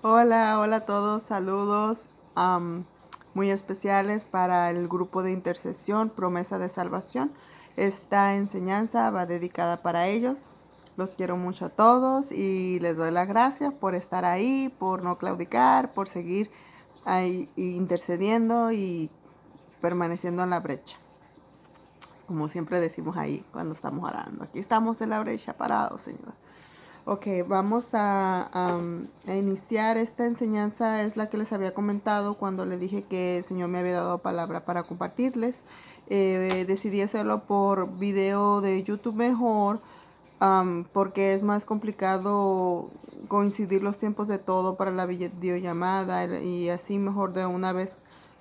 Hola, hola a todos, saludos muy especiales para el grupo de intercesión Promesa de Salvación. Esta enseñanza va dedicada para ellos. Los quiero mucho a todos y les doy las gracias por estar ahí, por no claudicar, por seguir ahí intercediendo y permaneciendo en la brecha. Como siempre decimos ahí cuando estamos orando. Aquí estamos en la brecha parados, Señor. Ok, vamos a iniciar esta enseñanza. Es la que les había comentado cuando les dije que el Señor me había dado palabra para compartirles. Decidí hacerlo por video de YouTube mejor, porque es más complicado coincidir los tiempos de todo para la videollamada y así mejor de una vez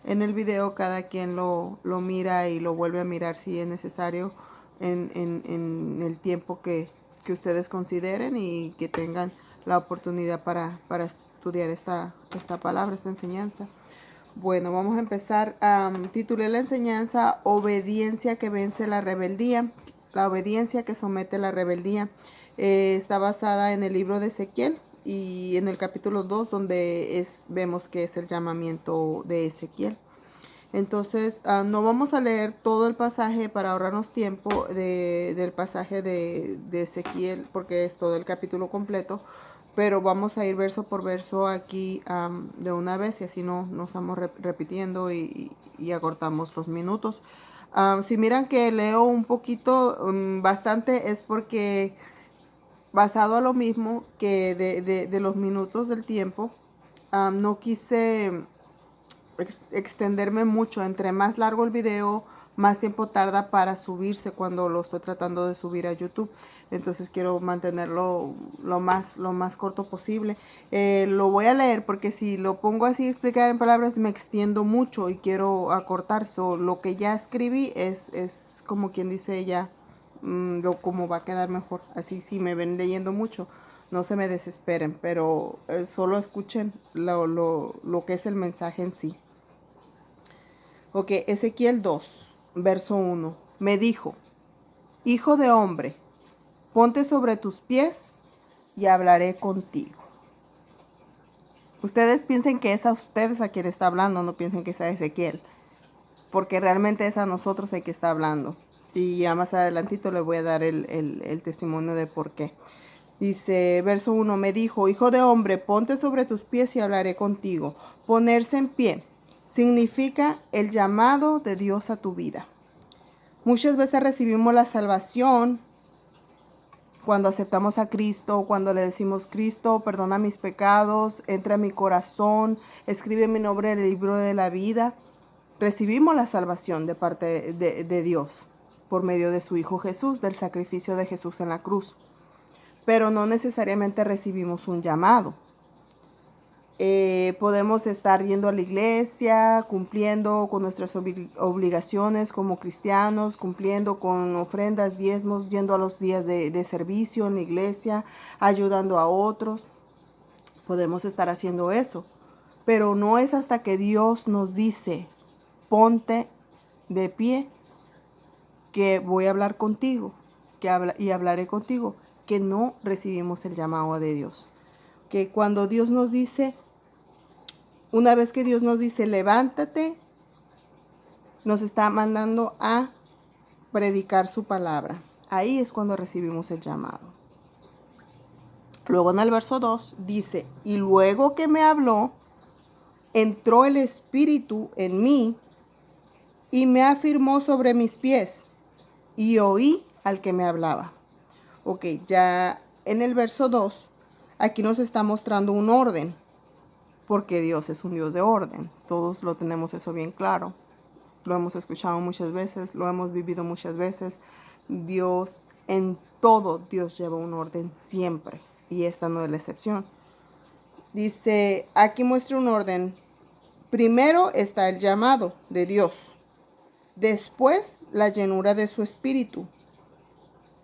en el video cada quien lo mira y lo vuelve a mirar si es necesario en el tiempo que ustedes consideren y que tengan la oportunidad para estudiar esta palabra, esta enseñanza. Bueno, vamos a empezar. Titulé la enseñanza Obediencia que vence la rebeldía. La obediencia que somete la rebeldía. Está basada en el libro de Ezequiel y en el capítulo 2 donde vemos que es el llamamiento de Ezequiel. Entonces, no vamos a leer todo el pasaje para ahorrarnos tiempo del pasaje de Ezequiel, porque es todo el capítulo completo, pero vamos a ir verso por verso aquí de una vez y así no estamos repitiendo y acortamos los minutos. Si miran que leo un poquito, bastante, es porque basado a lo mismo que de los minutos del tiempo, no quise extenderme mucho. Entre más largo el video, más tiempo tarda para subirse cuando lo estoy tratando de subir a YouTube. Entonces quiero mantenerlo lo más corto posible. Lo voy a leer porque si lo pongo así explicar en palabras me extiendo mucho y quiero acortar. Lo que ya escribí es como quien dice ya como va a quedar mejor. Así si me ven leyendo mucho, no se me desesperen, pero solo escuchen lo que es el mensaje en sí. Ok, Ezequiel 2, verso 1. Me dijo, hijo de hombre, ponte sobre tus pies y hablaré contigo. Ustedes piensen que es a ustedes a quien está hablando, no piensen que es a Ezequiel, porque realmente es a nosotros el que está hablando. Y ya más adelantito le voy a dar el testimonio de por qué. Dice, verso 1, me dijo, hijo de hombre, ponte sobre tus pies y hablaré contigo. Ponerse en pie significa el llamado de Dios a tu vida. Muchas veces recibimos la salvación cuando aceptamos a Cristo, cuando le decimos, Cristo, perdona mis pecados, entra en mi corazón, escribe mi nombre en el libro de la vida. Recibimos la salvación de parte de Dios por medio de su Hijo Jesús, del sacrificio de Jesús en la cruz. Pero no necesariamente recibimos un llamado. Podemos estar yendo a la iglesia, cumpliendo con nuestras obligaciones como cristianos, cumpliendo con ofrendas, diezmos, yendo a los días de servicio en la iglesia, ayudando a otros. Podemos estar haciendo eso, pero no es hasta que Dios nos dice, ponte de pie, que voy a hablar contigo, y hablaré contigo, que no recibimos el llamado de Dios. Que cuando Dios nos dice, una vez que Dios nos dice, levántate, nos está mandando a predicar su palabra. Ahí es cuando recibimos el llamado. Luego en el verso 2 dice, y luego que me habló, entró el Espíritu en mí y me afirmó sobre mis pies y oí al que me hablaba. Ok, ya en el verso 2, aquí nos está mostrando un orden. Porque Dios es un Dios de orden. Todos lo tenemos eso bien claro. Lo hemos escuchado muchas veces, lo hemos vivido muchas veces. Dios, en todo, Dios lleva un orden siempre. Y esta no es la excepción. Dice, aquí muestra un orden. Primero está el llamado de Dios. Después, la llenura de su espíritu.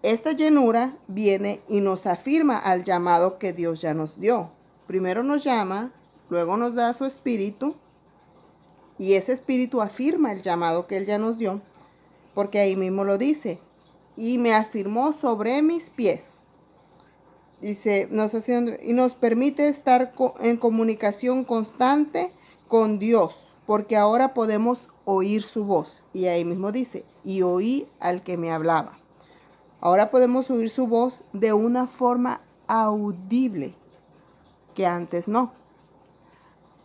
Esta llenura viene y nos afirma al llamado que Dios ya nos dio. Primero nos llama, luego nos da su espíritu y ese espíritu afirma el llamado que Él ya nos dio, porque ahí mismo lo dice, y me afirmó sobre mis pies. Dice, y nos permite estar en comunicación constante con Dios, porque ahora podemos oír su voz. Y ahí mismo dice, y oí al que me hablaba. Ahora podemos oír su voz de una forma audible, que antes no.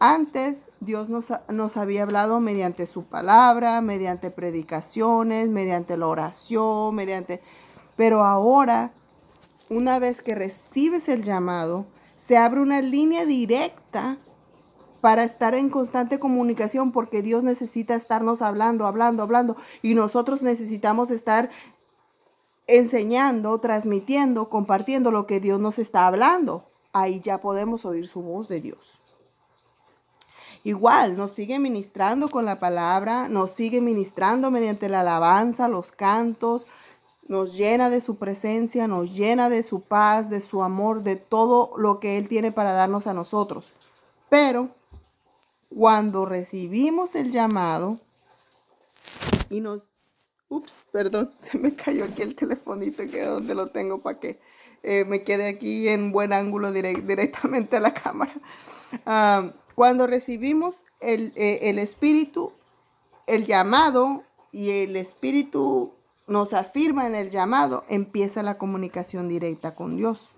Antes Dios nos había hablado mediante su palabra, mediante predicaciones, mediante la oración, Pero ahora, una vez que recibes el llamado, se abre una línea directa para estar en constante comunicación, porque Dios necesita estarnos hablando, hablando, hablando, y nosotros necesitamos estar enseñando, transmitiendo, compartiendo lo que Dios nos está hablando. Ahí ya podemos oír su voz de Dios. Igual, nos sigue ministrando con la palabra, nos sigue ministrando mediante la alabanza, los cantos, nos llena de su presencia, nos llena de su paz, de su amor, de todo lo que Él tiene para darnos a nosotros. Pero cuando recibimos el llamado y perdón, se me cayó aquí el telefonito, que es donde lo tengo para que me quede aquí en buen ángulo directamente a la cámara. Cuando recibimos el Espíritu, el llamado, y el Espíritu nos afirma en el llamado, empieza la comunicación directa con Dios.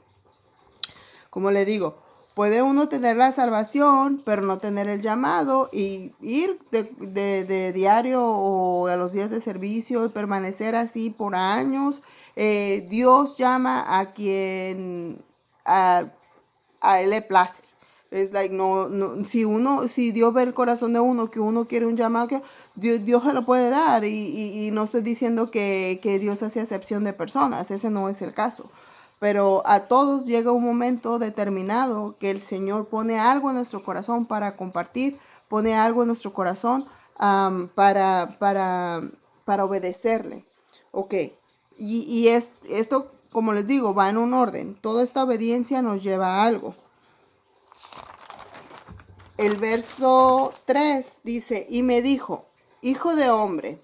Como le digo, puede uno tener la salvación, pero no tener el llamado, y ir de diario o a los días de servicio y permanecer así por años. Dios llama a quien a Él le place. Es like, si Dios ve el corazón de uno, que uno quiere un llamado, que Dios se lo puede dar. Y no estoy diciendo que Dios hace excepción de personas, ese no es el caso. Pero a todos llega un momento determinado que el Señor pone algo en nuestro corazón para compartir, pone algo en nuestro corazón para obedecerle. Ok, esto, como les digo, va en un orden. Toda esta obediencia nos lleva a algo. El verso 3 dice, y me dijo, hijo de hombre,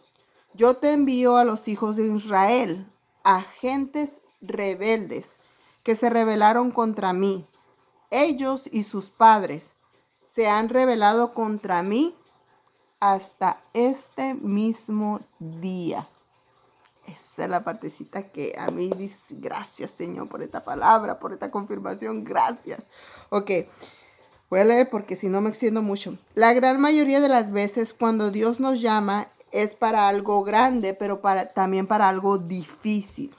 yo te envío a los hijos de Israel, a gentes rebeldes que se rebelaron contra mí. Ellos y sus padres se han rebelado contra mí hasta este mismo día. Esa es la partecita que a mí dice, gracias Señor por esta palabra, por esta confirmación, gracias. Ok, voy a leer porque si no me extiendo mucho. La gran mayoría de las veces cuando Dios nos llama es para algo grande, pero también para algo difícil.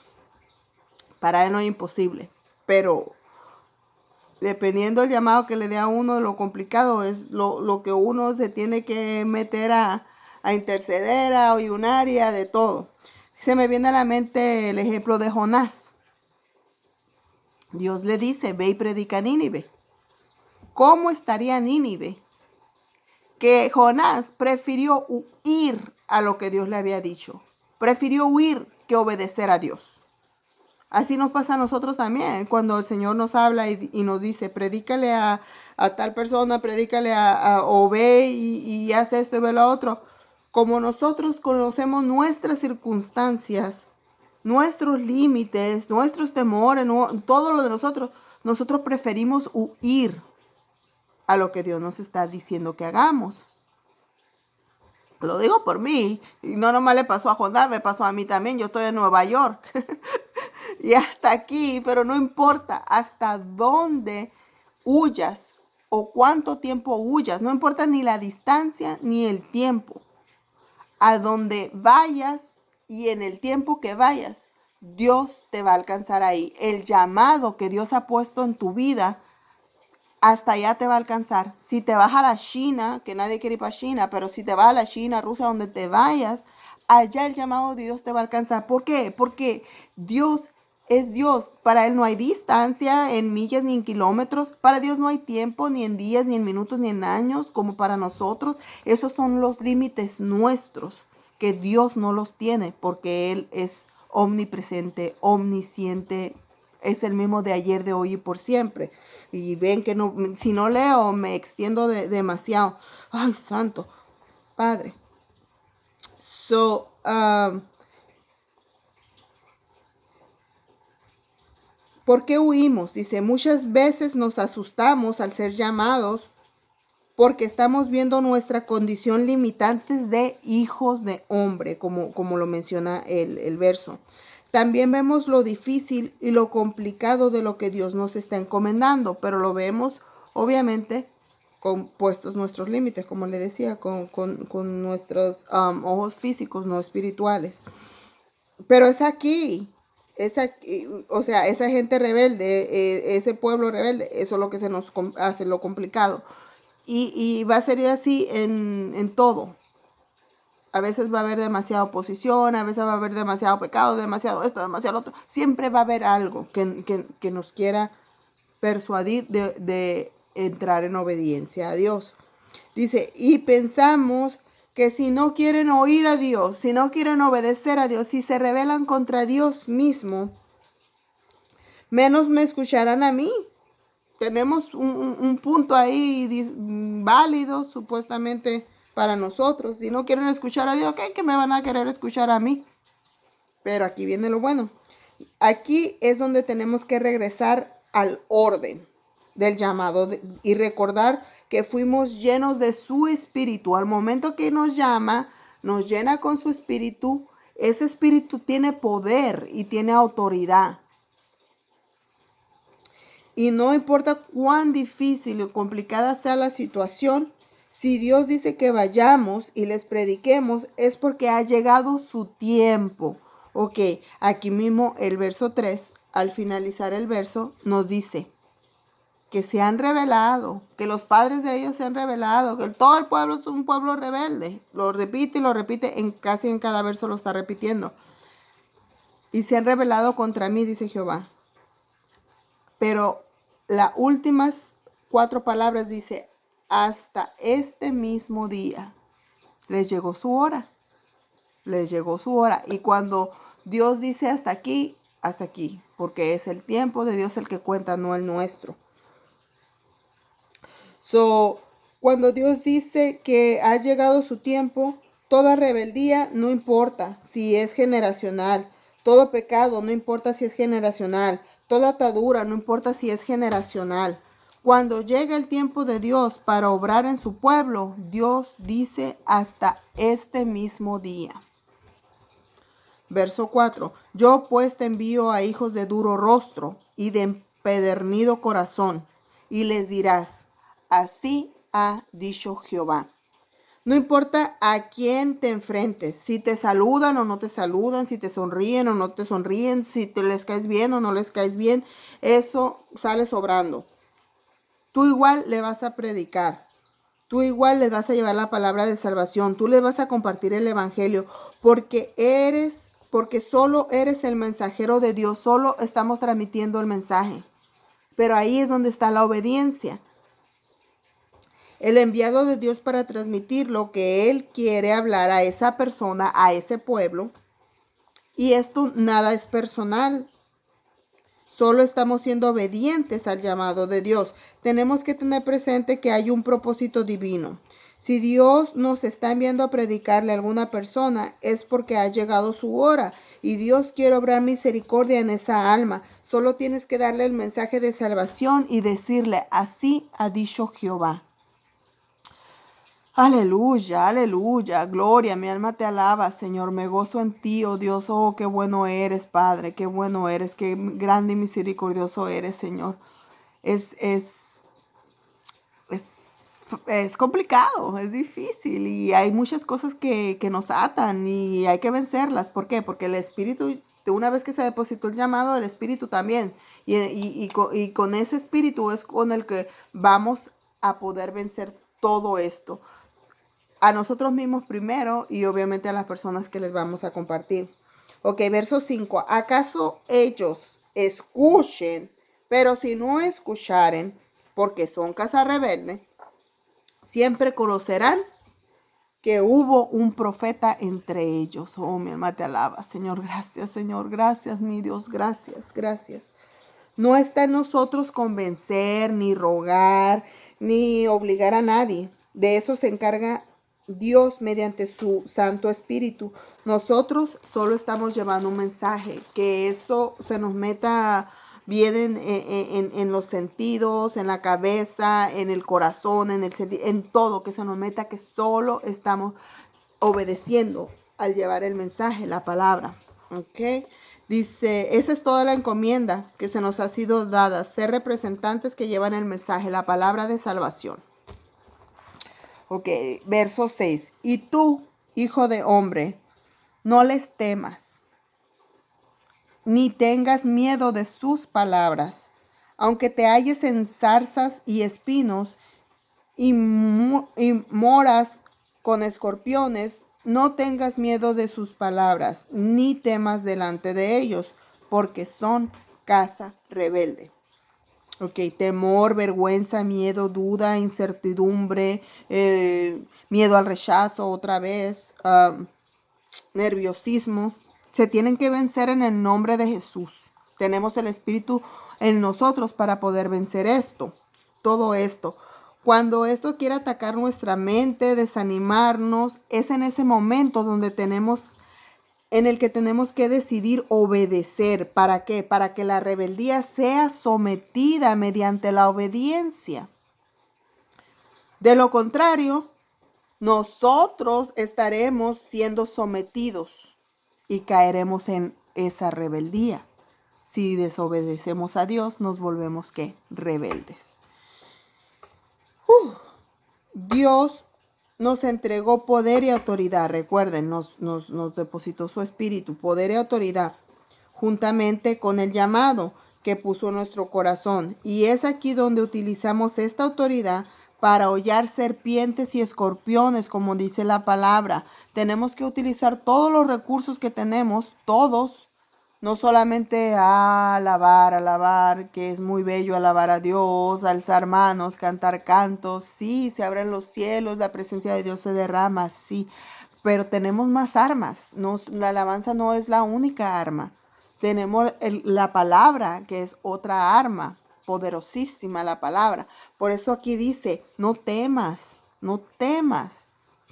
Para Él no es imposible, pero dependiendo del llamado que le dé a uno, lo complicado es lo que uno se tiene que meter a interceder, a ayunar y a de todo. Se me viene a la mente el ejemplo de Jonás. Dios le dice, ve y predica a Nínive. ¿Cómo estaría Nínive? Que Jonás prefirió huir a lo que Dios le había dicho. Prefirió huir que obedecer a Dios. Así nos pasa a nosotros también, cuando el Señor nos habla y nos dice, predícale a tal persona, predícale o ve y haz esto y ve lo otro. Como nosotros conocemos nuestras circunstancias, nuestros límites, nuestros temores, todo lo de nosotros preferimos huir a lo que Dios nos está diciendo que hagamos. Lo digo por mí, y no nomás le pasó a Jonás, me pasó a mí también. Yo estoy en Nueva York y hasta aquí, pero no importa hasta dónde huyas o cuánto tiempo huyas, no importa ni la distancia ni el tiempo. A donde vayas y en el tiempo que vayas, Dios te va a alcanzar ahí. El llamado que Dios ha puesto en tu vida, hasta allá te va a alcanzar. Si te vas a la China, que nadie quiere ir para China, pero si te vas a la China, Rusia, donde te vayas, allá el llamado de Dios te va a alcanzar. ¿Por qué? Porque Dios es Dios. Para Él no hay distancia en millas ni en kilómetros. Para Dios no hay tiempo ni en días, ni en minutos, ni en años, como para nosotros. Esos son los límites nuestros, que Dios no los tiene, porque Él es omnipresente, omnisciente, es el mismo de ayer, de hoy y por siempre. Y ven que no, si no leo me extiendo demasiado. Ay, santo Padre. ¿Por qué huimos? Dice, muchas veces nos asustamos al ser llamados porque estamos viendo nuestra condición limitantes de hijos de hombre, como lo menciona el verso. También vemos lo difícil y lo complicado de lo que Dios nos está encomendando, pero lo vemos obviamente con puestos nuestros límites, como le decía, con nuestros ojos físicos, no espirituales. Pero es aquí, o sea, esa gente rebelde, ese pueblo rebelde, eso es lo que se nos hace lo complicado. Y va a ser así en todo. A veces va a haber demasiada oposición, a veces va a haber demasiado pecado, demasiado esto, demasiado otro. Siempre va a haber algo que nos quiera persuadir de entrar en obediencia a Dios. Dice, y pensamos que si no quieren oír a Dios, si no quieren obedecer a Dios, si se rebelan contra Dios mismo, menos me escucharán a mí. Tenemos un punto ahí válido supuestamente para nosotros. Si no quieren escuchar a Dios, ¿qué? Que me van a querer escuchar a mí. Pero aquí viene lo bueno. Aquí es donde tenemos que regresar al orden del llamado y recordar que fuimos llenos de su espíritu. Al momento que nos llama, nos llena con su espíritu. Ese espíritu tiene poder y tiene autoridad. Y no importa cuán difícil o complicada sea la situación, si Dios dice que vayamos y les prediquemos, es porque ha llegado su tiempo. Ok, aquí mismo el verso 3, al finalizar el verso, nos dice que se han rebelado, que los padres de ellos se han rebelado, que todo el pueblo es un pueblo rebelde. Lo repite y lo repite, casi en cada verso lo está repitiendo. Y se han rebelado contra mí, dice Jehová. Pero las últimas 4 palabras dice, hasta este mismo día les llegó su hora. Les llegó su hora. Y cuando Dios dice hasta aquí, porque es el tiempo de Dios el que cuenta, no el nuestro. Cuando Dios dice que ha llegado su tiempo, toda rebeldía no importa si es generacional, todo pecado no importa si es generacional, toda atadura no importa si es generacional. Cuando llega el tiempo de Dios para obrar en su pueblo, Dios dice hasta este mismo día. Verso 4. Yo pues te envío a hijos de duro rostro y de empedernido corazón, y les dirás, así ha dicho Jehová. No importa a quién te enfrentes, si te saludan o no te saludan, si te sonríen o no te sonríen, si te les caes bien o no les caes bien, eso sale sobrando. Tú igual le vas a predicar, tú igual les vas a llevar la palabra de salvación, tú les vas a compartir el evangelio, porque solo eres el mensajero de Dios, solo estamos transmitiendo el mensaje. Pero ahí es donde está la obediencia. El enviado de Dios para transmitir lo que Él quiere hablar a esa persona, a ese pueblo. Y esto nada es personal. Solo estamos siendo obedientes al llamado de Dios. Tenemos que tener presente que hay un propósito divino. Si Dios nos está enviando a predicarle a alguna persona, es porque ha llegado su hora. Y Dios quiere obrar misericordia en esa alma. Solo tienes que darle el mensaje de salvación y decirle, así ha dicho Jehová. Aleluya, aleluya, gloria, mi alma te alaba, Señor, me gozo en ti, oh Dios, oh, qué bueno eres, Padre, qué bueno eres, qué grande y misericordioso eres, Señor. Es complicado, es difícil y hay muchas cosas que nos atan y hay que vencerlas. ¿Por qué? Porque el Espíritu, una vez que se depositó el llamado, el Espíritu también. Y con ese Espíritu es con el que vamos a poder vencer todo esto. A nosotros mismos primero y obviamente a las personas que les vamos a compartir. Ok, verso 5. ¿Acaso ellos escuchen, pero si no escucharen, porque son casa rebelde, siempre conocerán que hubo un profeta entre ellos? Oh, mi alma te alaba, Señor, gracias, mi Dios, gracias. No está en nosotros convencer, ni rogar, ni obligar a nadie. De eso se encarga Dios mediante su Santo Espíritu. Nosotros solo estamos llevando un mensaje, que eso se nos meta vienen en los sentidos, en la cabeza, en el corazón, en todo que se nos meta, que solo estamos obedeciendo al llevar el mensaje, la palabra. ¿Ok? Dice, esa es toda la encomienda que se nos ha sido dada, ser representantes que llevan el mensaje, la palabra de salvación. Ok, verso 6. Y tú, hijo de hombre, no les temas, ni tengas miedo de sus palabras, aunque te halles en zarzas y espinos y moras con escorpiones, no tengas miedo de sus palabras, ni temas delante de ellos, porque son casa rebelde. Ok, temor, vergüenza, miedo, duda, incertidumbre, miedo al rechazo otra vez, nerviosismo, se tienen que vencer en el nombre de Jesús. Tenemos el Espíritu en nosotros para poder vencer esto, todo esto. Cuando esto quiere atacar nuestra mente, desanimarnos, es en ese momento en el que tenemos que decidir obedecer. ¿Para qué? Para que la rebeldía sea sometida mediante la obediencia. De lo contrario, nosotros estaremos siendo sometidos y caeremos en esa rebeldía. Si desobedecemos a Dios, nos volvemos ¿qué? Rebeldes. Dios nos entregó poder y autoridad. Recuerden, nos depositó su espíritu, poder y autoridad, juntamente con el llamado que puso en nuestro corazón. Y es aquí donde utilizamos esta autoridad para hollar serpientes y escorpiones, como dice la palabra. Tenemos que utilizar todos los recursos que tenemos, todos. No solamente alabar, que es muy bello alabar a Dios, alzar manos, cantar cantos, sí, se abren los cielos, la presencia de Dios se derrama, sí, pero tenemos más armas, la alabanza no es la única arma, tenemos la palabra, que es otra arma, poderosísima la palabra, por eso aquí dice, no temas, no temas.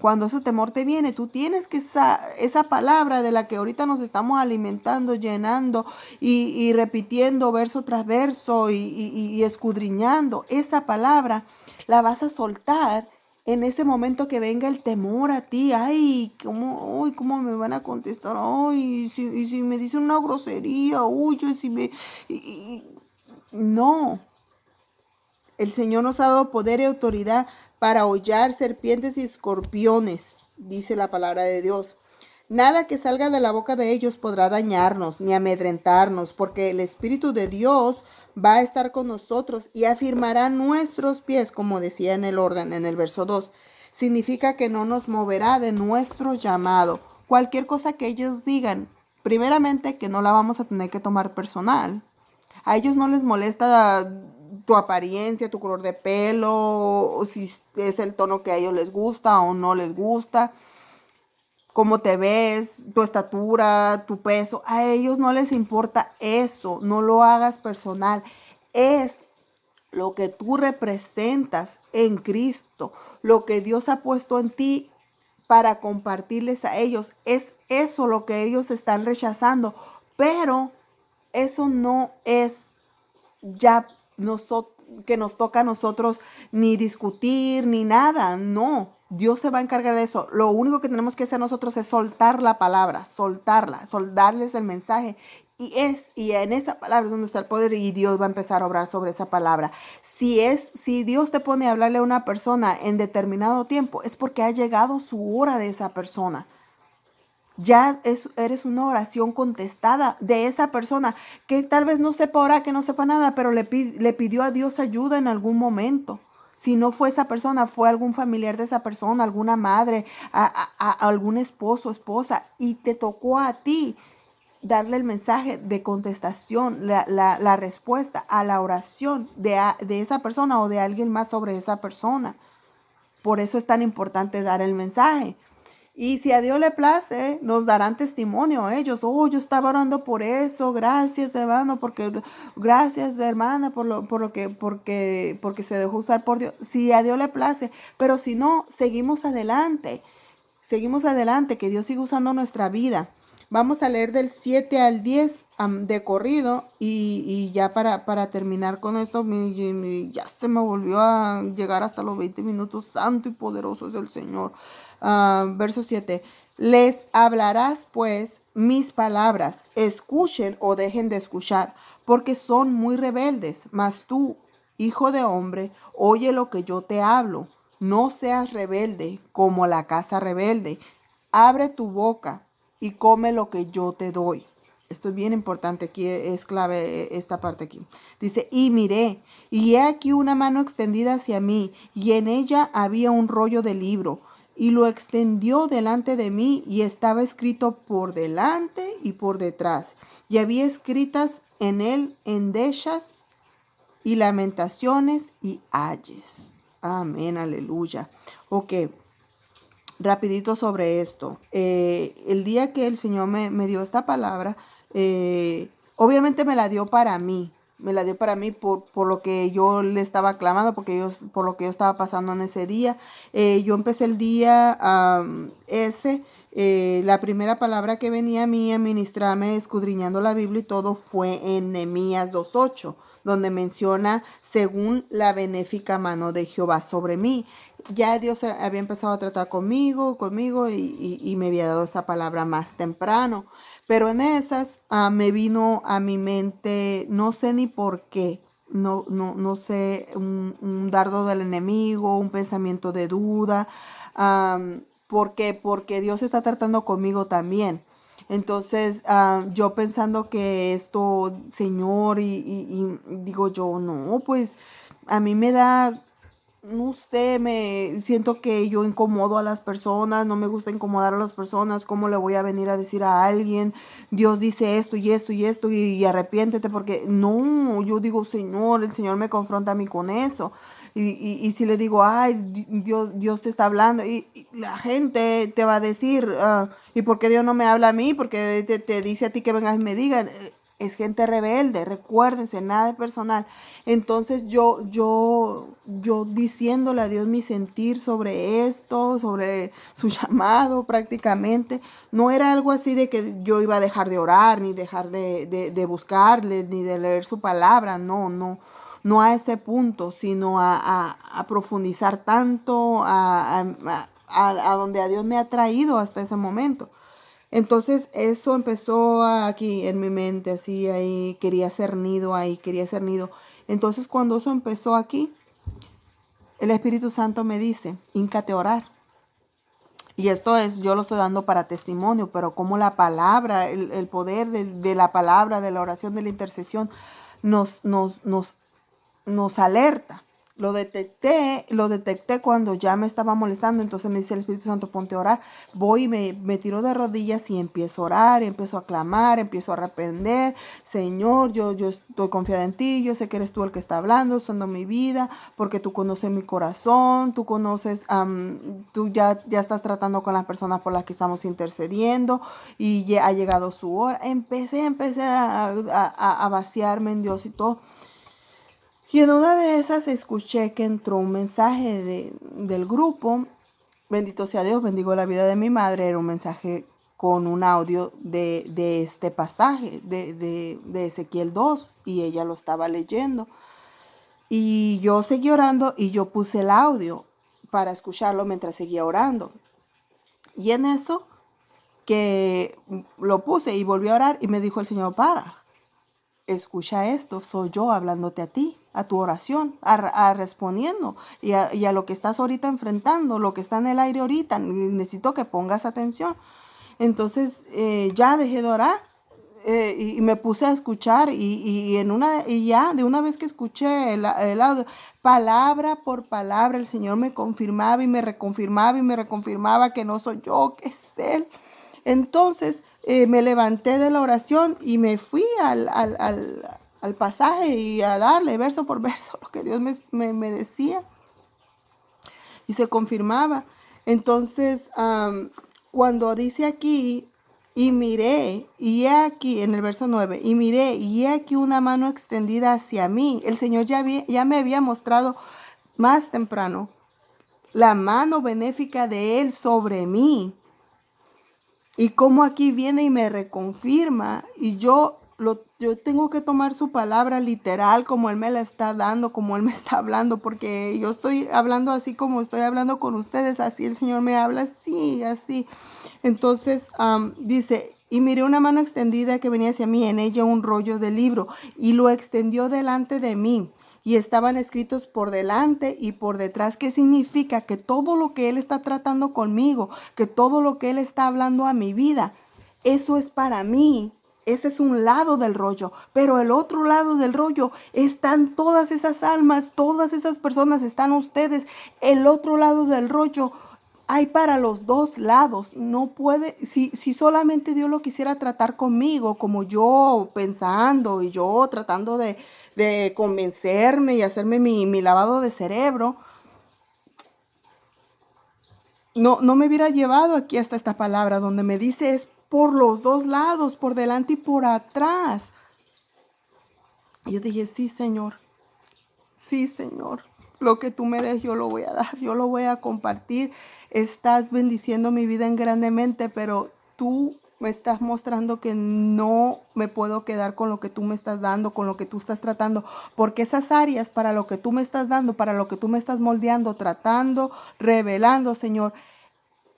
Cuando ese temor te viene, tú tienes que esa palabra de la que ahorita nos estamos alimentando, llenando y repitiendo verso tras verso y escudriñando, esa palabra la vas a soltar en ese momento que venga el temor a ti. Ay, ¿cómo me van a contestar? Ay, y si me dicen una grosería, uy, yo si me... No, el Señor nos ha dado poder y autoridad para hollar serpientes y escorpiones, dice la palabra de Dios. Nada que salga de la boca de ellos podrá dañarnos ni amedrentarnos, porque el Espíritu de Dios va a estar con nosotros y afirmará nuestros pies, como decía en el orden, en el verso 2. Significa que no nos moverá de nuestro llamado. Cualquier cosa que ellos digan, primeramente que no la vamos a tener que tomar personal. A ellos no les molesta tu apariencia, tu color de pelo, o si es el tono que a ellos les gusta o no les gusta, cómo te ves, tu estatura, tu peso. A ellos no les importa eso, no lo hagas personal. Es lo que tú representas en Cristo, lo que Dios ha puesto en ti para compartirles a ellos. Es eso lo que ellos están rechazando, pero eso no es ya que nos toca a nosotros ni discutir ni nada, no. Dios se va a encargar de eso. Lo único que tenemos que hacer nosotros es soltar la palabra, darles el mensaje. Y en esa palabra es donde está el poder y Dios va a empezar a obrar sobre esa palabra. Si Dios te pone a hablarle a una persona en determinado tiempo, es porque ha llegado su hora de esa persona. Ya eres una oración contestada de esa persona que tal vez no sepa orar, que no sepa nada, pero le pidió a Dios ayuda en algún momento. Si no fue esa persona, fue algún familiar de esa persona, alguna madre, algún esposo, esposa, y te tocó a ti darle el mensaje de contestación, la respuesta a la oración de esa persona o de alguien más sobre esa persona. Por eso es tan importante dar el mensaje. Y si a Dios le place, nos darán testimonio ellos. Oh, yo estaba orando por eso. Gracias, hermano, gracias, hermana, porque se dejó usar por Dios. Si a Dios le place, pero si no, seguimos adelante. Seguimos adelante, que Dios siga usando nuestra vida. Vamos a leer del 7 al 10 de corrido y ya para terminar con esto, ya se me volvió a llegar hasta los 20 minutos. Santo y poderoso es el Señor. Verso 7. Les hablarás pues mis palabras, escuchen o dejen de escuchar, porque son muy rebeldes. Mas tú, hijo de hombre, oye lo que yo te hablo. No seas rebelde como la casa rebelde. Abre tu boca y come lo que yo te doy. Esto es bien importante, aquí es clave esta parte aquí. Dice, y miré, y he aquí una mano extendida hacia mí, y en ella había un rollo de libro, y lo extendió delante de mí, y estaba escrito por delante y por detrás, y había escritas en él endechas y lamentaciones y ayes. Amén, aleluya. Ok, rapidito sobre esto. El día que el Señor me dio esta palabra, obviamente me la dio para mí. Me la dio para mí por lo que yo le estaba clamando, por lo que yo estaba pasando en ese día. Yo empecé el día la primera palabra que venía a mí a ministrarme escudriñando la Biblia y todo fue en Nehemías 2:8, donde menciona según la benéfica mano de Jehová sobre mí. Ya Dios había empezado a tratar conmigo y me había dado esa palabra más temprano. Pero en esas me vino a mi mente, no sé ni por qué, no sé, un dardo del enemigo, un pensamiento de duda. ¿Por qué? Porque Dios está tratando conmigo también. Entonces, yo pensando que esto, Señor, y digo yo, no, pues a mí me da, no sé, me siento que yo incomodo a las personas, no me gusta incomodar a las personas. ¿Cómo le voy a venir a decir a alguien, Dios dice esto y esto y esto y arrepiéntete? Porque no, yo digo, Señor, el Señor me confronta a mí con eso. Y si le digo, ay, Dios te está hablando, y la gente te va a decir, ¿y por qué Dios no me habla a mí? Porque te dice a ti que vengas y me digan. Es gente rebelde, recuérdense, nada es personal. Entonces yo diciéndole a Dios mi sentir sobre esto, sobre su llamado prácticamente, no era algo así de que yo iba a dejar de orar, ni dejar de buscarle, ni de leer su palabra, no a ese punto, sino a profundizar tanto a donde a Dios me ha traído hasta ese momento. Entonces eso empezó aquí en mi mente, así ahí, quería ser nido ahí, quería ser nido. Entonces cuando eso empezó aquí, el Espíritu Santo me dice, híncate a orar. Y esto es, yo lo estoy dando para testimonio, pero como la palabra, el poder de la palabra, de la oración, de la intercesión, nos alerta. Lo detecté cuando ya me estaba molestando. Entonces me dice el Espíritu Santo, ponte a orar. Voy y me tiro de rodillas y empiezo a orar, empiezo a clamar, empiezo a arrepender. Señor, yo estoy confiada en ti, yo sé que eres tú el que está hablando, usando mi vida, porque tú conoces mi corazón, tú conoces, tú ya estás tratando con las personas por las que estamos intercediendo y ya ha llegado su hora. Empecé a vaciarme en Dios y todo. Y en una de esas escuché que entró un mensaje del grupo. Bendito sea Dios, bendigo la vida de mi madre. Era un mensaje con un audio de este pasaje, de Ezequiel 2, y ella lo estaba leyendo. Y yo seguí orando y yo puse el audio para escucharlo mientras seguía orando. Y en eso que lo puse y volví a orar y me dijo el Señor, escucha esto, soy yo hablándote a ti, a tu oración, a respondiendo y a lo que estás ahorita enfrentando, lo que está en el aire ahorita. Necesito que pongas atención. Entonces ya dejé de orar y me puse a escuchar y ya de una vez que escuché el audio, palabra por palabra, el Señor me confirmaba y me reconfirmaba que no soy yo, que es Él. Entonces me levanté de la oración y me fui al pasaje y a darle verso por verso lo que Dios me decía y se confirmaba. Entonces, cuando dice aquí, y miré, y he aquí, en el verso 9, y miré, y he aquí una mano extendida hacia mí. El Señor ya me había mostrado más temprano la mano benéfica de Él sobre mí. Y como aquí viene y me reconfirma, y yo yo tengo que tomar su palabra literal, como Él me la está dando, como Él me está hablando, porque yo estoy hablando así como estoy hablando con ustedes, así el Señor me habla, así, así. Entonces dice, y miré una mano extendida que venía hacia mí, en ella un rollo de libro, y lo extendió delante de mí. Y estaban escritos por delante y por detrás. ¿Qué significa? Que todo lo que Él está tratando conmigo, que todo lo que Él está hablando a mi vida, eso es para mí. Ese es un lado del rollo, pero el otro lado del rollo están todas esas almas, todas esas personas, están ustedes. El otro lado del rollo hay para los dos lados. No puede, si solamente Dios lo quisiera tratar conmigo, como yo pensando y yo tratando de convencerme y hacerme mi lavado de cerebro, no me hubiera llevado aquí hasta esta palabra donde me dice es por los dos lados, por delante y por atrás. Y yo dije, sí, Señor, lo que tú me des yo lo voy a dar, yo lo voy a compartir. Estás bendiciendo mi vida en grandemente, pero tú me estás mostrando que no me puedo quedar con lo que tú me estás dando, con lo que tú estás tratando, porque esas áreas para lo que tú me estás dando, para lo que tú me estás moldeando, tratando, revelando, Señor,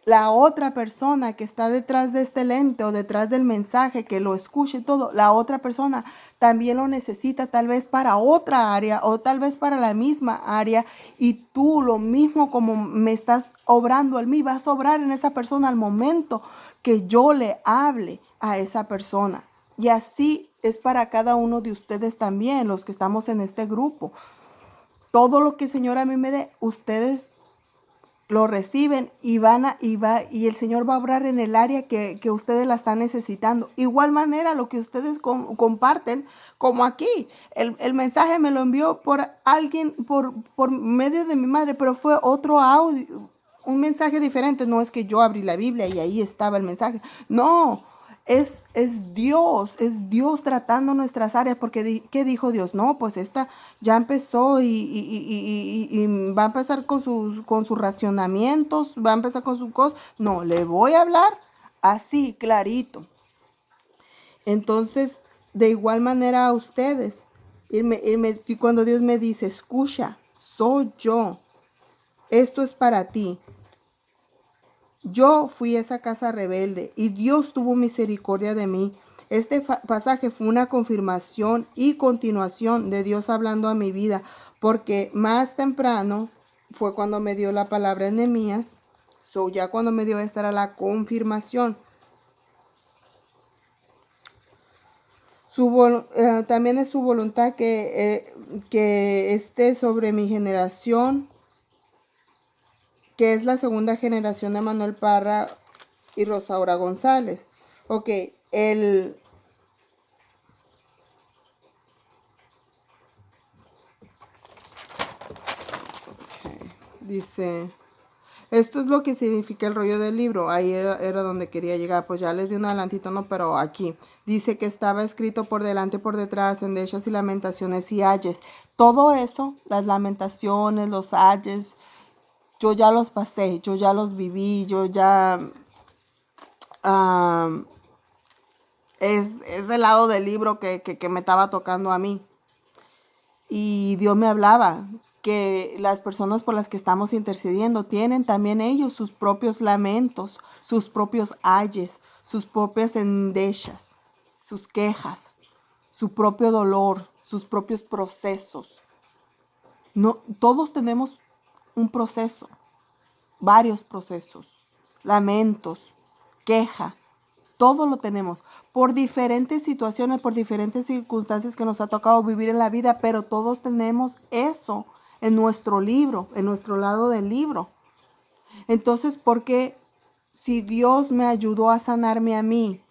la otra persona que está detrás de este lente o detrás del mensaje, que lo escuche todo, la otra persona también lo necesita tal vez para otra área o tal vez para la misma área, y tú lo mismo como me estás obrando en mí, vas a obrar en esa persona al momento que yo le hable a esa persona. Y así es para cada uno de ustedes también, los que estamos en este grupo. Todo lo que el Señor a mí me dé, ustedes lo reciben y y el Señor va a obrar en el área que ustedes la están necesitando. Igual manera lo que ustedes comparten, como aquí, el mensaje me lo envió por alguien, por medio de mi madre, pero fue otro audio, un mensaje diferente. No es que yo abrí la Biblia y ahí estaba el mensaje. No, es Dios tratando nuestras áreas, porque ¿qué dijo Dios? No, pues esta ya empezó y va a empezar con sus racionamientos, va a empezar con sus cosas. No, le voy a hablar así, clarito. Entonces, de igual manera a ustedes, y cuando Dios me dice, escucha, soy yo, esto es para ti. Yo fui esa casa rebelde y Dios tuvo misericordia de mí. Este pasaje fue una confirmación y continuación de Dios hablando a mi vida, porque más temprano fue cuando me dio la palabra en Nehemías. Ya cuando me dio esta era la confirmación. También es su voluntad que esté sobre mi generación, que es la segunda generación de Manuel Parra y Rosaura González. Ok, dice, esto es lo que significa el rollo del libro. Ahí era donde quería llegar. Pues ya les di un adelantito, no, pero aquí dice que estaba escrito por delante y por detrás, endechas y lamentaciones y ayes. Todo eso, las lamentaciones, los ayes, yo ya los pasé, yo ya los viví, yo ya... es el lado del libro que me estaba tocando a mí. Y Dios me hablaba que las personas por las que estamos intercediendo tienen también ellos sus propios lamentos, sus propios ayes, sus propias endechas, sus quejas, su propio dolor, sus propios procesos. No, todos tenemos un proceso, varios procesos, lamentos, queja, todo lo tenemos por diferentes situaciones, por diferentes circunstancias que nos ha tocado vivir en la vida, pero todos tenemos eso en nuestro libro, en nuestro lado del libro. Entonces, ¿por qué si Dios me ayudó a sanarme a mí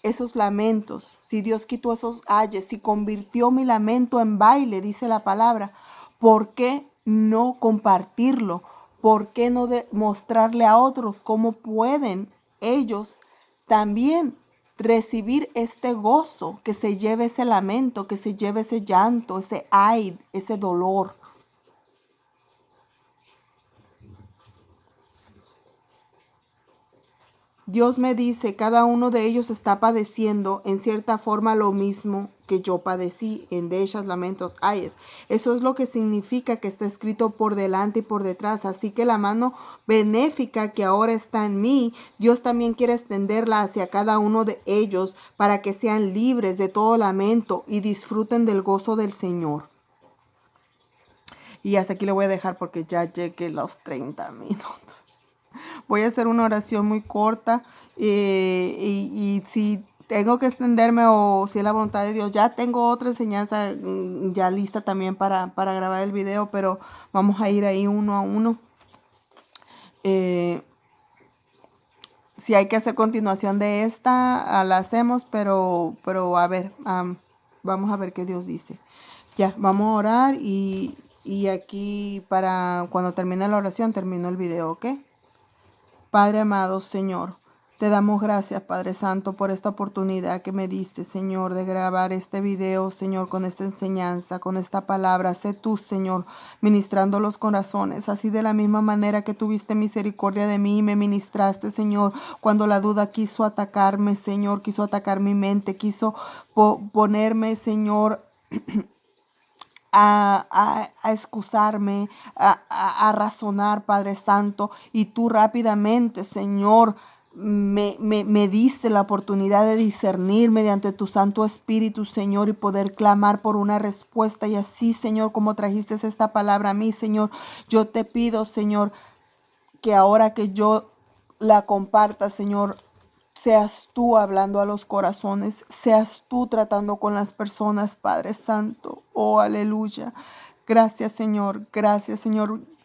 esos lamentos, si Dios quitó esos ayes, si convirtió mi lamento en baile, dice la palabra, ¿por qué no compartirlo? ¿Por qué no mostrarle a otros cómo pueden ellos también recibir este gozo, que se lleve ese lamento, que se lleve ese llanto, ese ay, ese dolor? Dios me dice, cada uno de ellos está padeciendo en cierta forma lo mismo que yo padecí, en ellas lamentos ayes. Eso es lo que significa que está escrito por delante y por detrás. Así que la mano benéfica que ahora está en mí, Dios también quiere extenderla hacia cada uno de ellos para que sean libres de todo lamento y disfruten del gozo del Señor. Y hasta aquí le voy a dejar porque ya llegué los 30 minutos. Voy a hacer una oración muy corta y si tengo que extenderme o si es la voluntad de Dios, ya tengo otra enseñanza ya lista también para grabar el video, pero vamos a ir ahí uno a uno. Si hay que hacer continuación de esta, la hacemos, pero a ver, vamos a ver qué Dios dice. Ya, vamos a orar y aquí para cuando termine la oración termino el video, ¿ok? Padre amado, Señor, te damos gracias, Padre Santo, por esta oportunidad que me diste, Señor, de grabar este video, Señor, con esta enseñanza, con esta palabra. Sé tú, Señor, ministrando los corazones, así de la misma manera que tuviste misericordia de mí y me ministraste, Señor, cuando la duda quiso atacarme, Señor, quiso atacar mi mente, quiso ponerme, Señor, a excusarme, a razonar, Padre Santo, y tú rápidamente, Señor, me diste la oportunidad de discernir mediante tu Santo Espíritu, Señor, y poder clamar por una respuesta. Y así, Señor, como trajiste esta palabra a mí, Señor, yo te pido, Señor, que ahora que yo la comparta, Señor, seas tú hablando a los corazones, seas tú tratando con las personas, Padre Santo. Oh, aleluya. Gracias, Señor,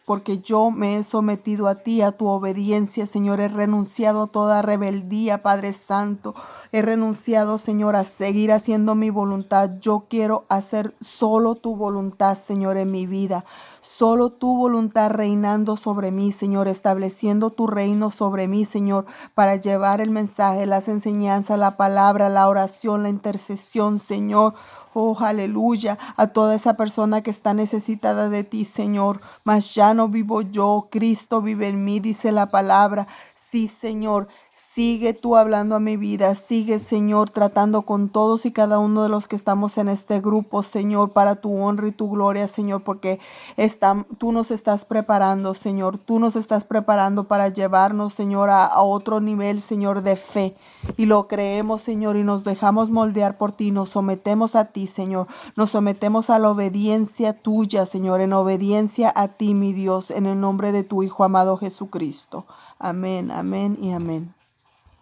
porque yo me he sometido a ti, a tu obediencia, Señor. He renunciado a toda rebeldía, Padre Santo. He renunciado, Señor, a seguir haciendo mi voluntad. Yo quiero hacer solo tu voluntad, Señor, en mi vida. Solo tu voluntad reinando sobre mí, Señor, estableciendo tu reino sobre mí, Señor, para llevar el mensaje, las enseñanzas, la palabra, la oración, la intercesión, Señor. Oh, aleluya, a toda esa persona que está necesitada de ti, Señor. Mas ya no vivo yo, Cristo vive en mí, dice la palabra. Sí, Señor, sigue tú hablando a mi vida. Sigue, Señor, tratando con todos y cada uno de los que estamos en este grupo, Señor, para tu honra y tu gloria, Señor, porque tú nos estás preparando, Señor. Tú nos estás preparando para llevarnos, Señor, a otro nivel, Señor, de fe. Y lo creemos, Señor, y nos dejamos moldear por ti. Nos sometemos a ti, Señor. Nos sometemos a la obediencia tuya, Señor, en obediencia a ti, mi Dios, en el nombre de tu Hijo amado Jesucristo. Amén, amén y amén.